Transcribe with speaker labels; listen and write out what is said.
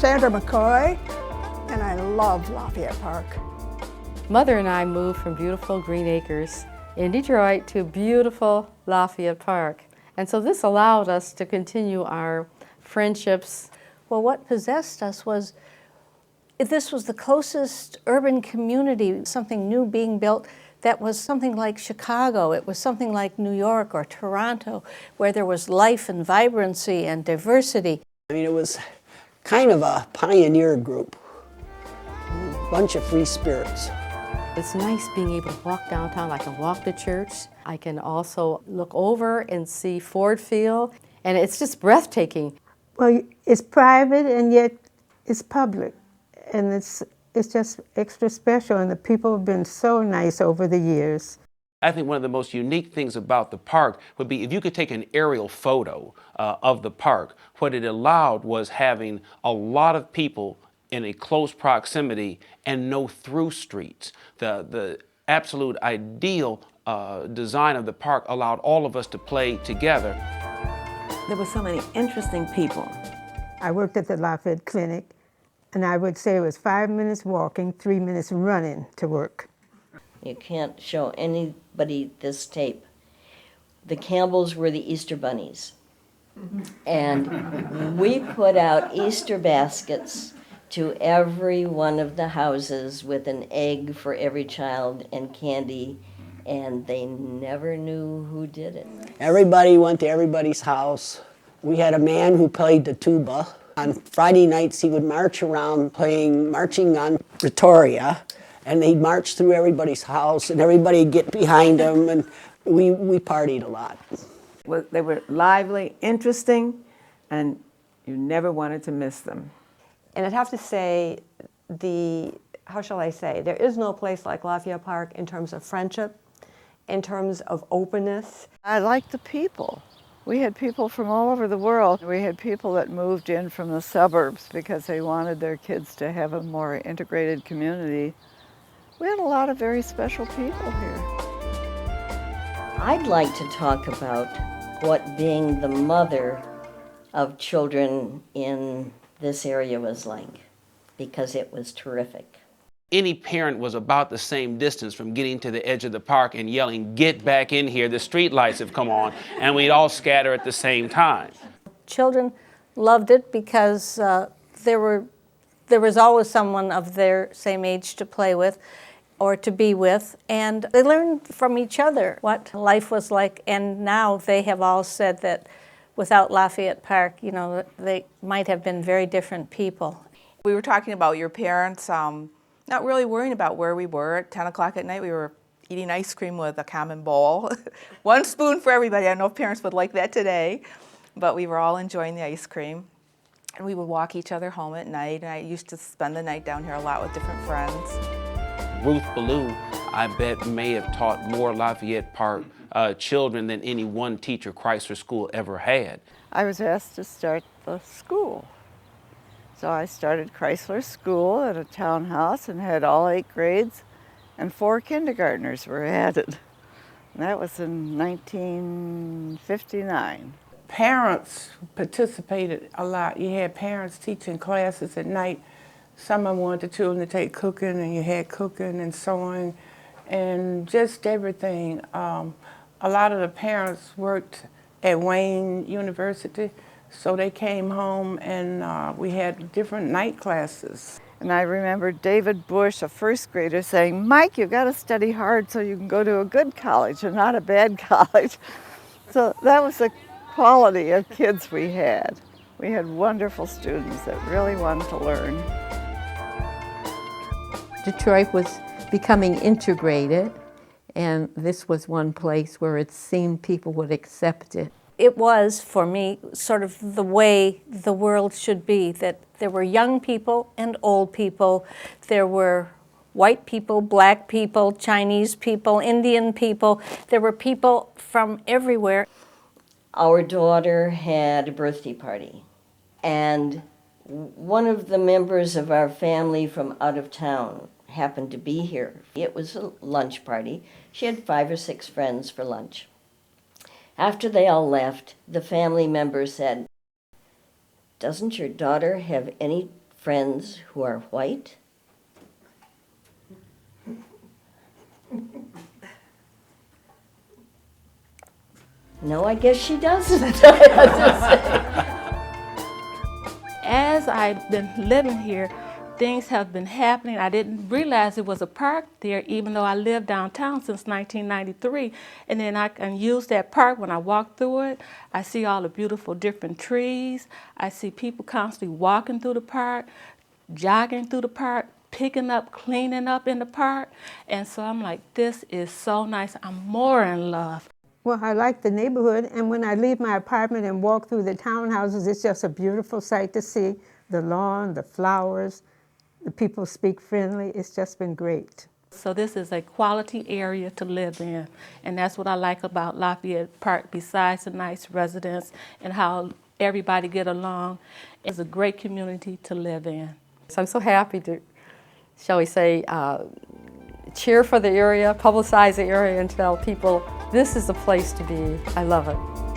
Speaker 1: Sandra McCoy, and I love Lafayette Park.
Speaker 2: Mother and I moved from beautiful Green Acres in Detroit to beautiful Lafayette Park. And so this allowed us to continue our friendships.
Speaker 3: Well, what possessed us was this was the closest urban community, something new being built that was something like Chicago. It was something like New York or Toronto, where there was life and vibrancy and diversity.
Speaker 4: I mean, it was kind of a pioneer group, a bunch of free spirits.
Speaker 2: It's nice being able to walk downtown. I can walk to church. I can also look over and see Ford Field, and it's just breathtaking.
Speaker 5: Well, it's private and yet it's public, and it's just extra special, and the people have been so nice over the years.
Speaker 6: I think one of the most unique things about the park would be if you could take an aerial photo of the park. What it allowed was having a lot of people in a close proximity and no through streets. The absolute ideal design of the park allowed all of us to play together.
Speaker 7: There were so many interesting people.
Speaker 5: I worked at the Lafayette Clinic, and I would say it was 5 minutes walking, 3 minutes running to work.
Speaker 8: You can't show anybody this tape. The Campbells were the Easter bunnies. And we put out Easter baskets to every one of the houses with an egg for every child and candy, and they never knew who did it.
Speaker 4: Everybody went to everybody's house. We had a man who played the tuba. On Friday nights, he would march around marching on Pretoria, and he'd march through everybody's house, and everybody'd get behind him, and we partied a lot.
Speaker 7: Well, they were lively, interesting, and you never wanted to miss them.
Speaker 9: And I'd have to say, how shall I say, there is no place like Lafayette Park in terms of friendship, in terms of openness.
Speaker 10: I like the people. We had people from all over the world. We had people that moved in from the suburbs because they wanted their kids to have a more integrated community. We had a lot of very special people here.
Speaker 8: I'd like to talk about what being the mother of children in this area was like, because it was terrific.
Speaker 6: Any parent was about the same distance from getting to the edge of the park and yelling, "Get back in here, the street lights have come on," and we'd all scatter at the same time.
Speaker 3: Children loved it because there was always someone of their same age to play with or to be with, and they learned from each other what life was like. And now they have all said that without Lafayette Park, you know, they might have been very different people.
Speaker 11: We were talking about your parents not really worrying about where we were. At 10 o'clock at night, we were eating ice cream with a common bowl. One spoon for everybody. I don't know if parents would like that today, but we were all enjoying the ice cream. And we would walk each other home at night, and I used to spend the night down here a lot with different friends.
Speaker 6: Ruth Ballou, I bet, may have taught more Lafayette Park children than any one teacher Chrysler School ever had.
Speaker 10: I was asked to start the school. So I started Chrysler School at a townhouse and had all 8 grades, and 4 kindergartners were added. And that was in 1959.
Speaker 12: Parents participated a lot. You had parents teaching classes at night. Some of them wanted the children to take cooking, and you had cooking and sewing and just everything. A lot of the parents worked at Wayne University, so they came home and we had different night classes.
Speaker 10: And I remember David Bush, a first grader, saying, "Mike, you've got to study hard so you can go to a good college and not a bad college." So that was the quality of kids we had. We had wonderful students that really wanted to learn.
Speaker 13: Detroit was becoming integrated, and this was one place where it seemed people would accept it.
Speaker 3: It was, for me, sort of the way the world should be, that there were young people and old people. There were white people, black people, Chinese people, Indian people. There were people from everywhere.
Speaker 8: Our daughter had a birthday party, and one of the members of our family from out of town happened to be here. It was a lunch party. She had 5 or 6 friends for lunch. After they all left, the family member said, "Doesn't your daughter have any friends who are white. No, I guess she doesn't. I have to say.
Speaker 14: As I've been living here, things have been happening. I didn't realize it was a park there, even though I lived downtown since 1993. And then I can use that park when I walk through it. I see all the beautiful different trees. I see people constantly walking through the park, jogging through the park, picking up, cleaning up in the park. And so I'm like, this is so nice. I'm more in love.
Speaker 5: Well, I like the neighborhood, and when I leave my apartment and walk through the townhouses, it's just a beautiful sight to see. The lawn, the flowers, the people speak friendly. It's just been great.
Speaker 14: So this is a quality area to live in, and that's what I like about Lafayette Park, besides the nice residents and how everybody get along. It's a great community to live in.
Speaker 2: So I'm so happy to, shall we say, cheer for the area, publicize the area, and tell people this is the place to be. I love it.